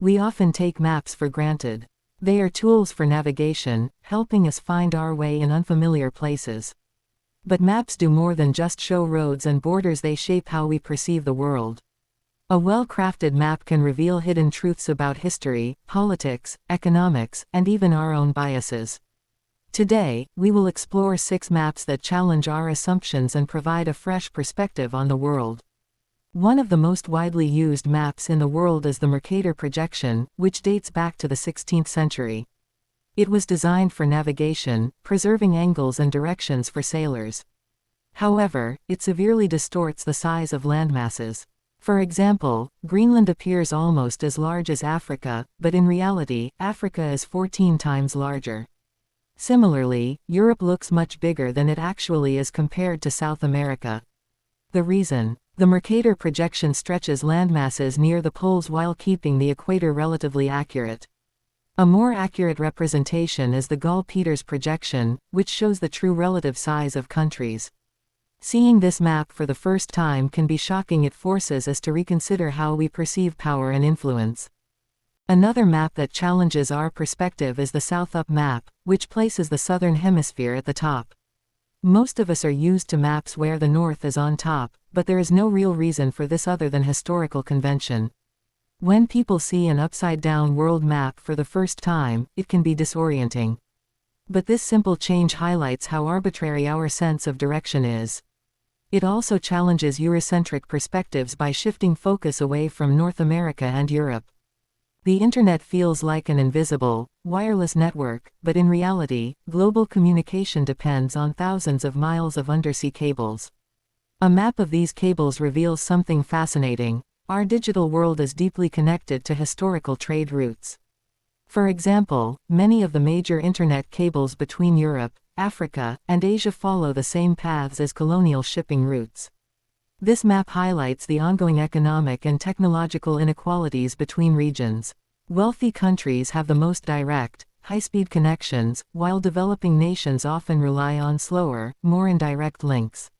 We often take maps for granted. They are tools for navigation, helping us find our way in unfamiliar places. But maps do more than just show roads and borders, they shape how we perceive the world. A well-crafted map can reveal hidden truths about history, politics, economics, and even our own biases. Today, we will explore 6 maps that challenge our assumptions and provide a fresh perspective on the world. One of the most widely used maps in the world is the Mercator projection, which dates back to the 16th century. It was designed for navigation, preserving angles and directions for sailors. However, it severely distorts the size of landmasses. For example, Greenland appears almost as large as Africa, but in reality, Africa is 14 times larger. Similarly, Europe looks much bigger than it actually is compared to South America. The reason? The Mercator projection stretches landmasses near the poles while keeping the equator relatively accurate. A more accurate representation is the Gall-Peters projection, which shows the true relative size of countries. Seeing this map for the first time can be shocking. It forces us to reconsider how we perceive power and influence. Another map that challenges our perspective is the South Up map, which places the southern hemisphere at the top. Most of us are used to maps where the north is on top, but there is no real reason for this other than historical convention. When people see an upside-down world map for the first time, it can be disorienting. But this simple change highlights how arbitrary our sense of direction is. It also challenges Eurocentric perspectives by shifting focus away from North America and Europe. The internet feels like an invisible, wireless network, but in reality, global communication depends on thousands of miles of undersea cables. A map of these cables reveals something fascinating. Our digital world is deeply connected to historical trade routes. For example, many of the major internet cables between Europe, Africa, and Asia follow the same paths as colonial shipping routes. This map highlights the ongoing economic and technological inequalities between regions. Wealthy countries have the most direct, high-speed connections, while developing nations often rely on slower, more indirect links.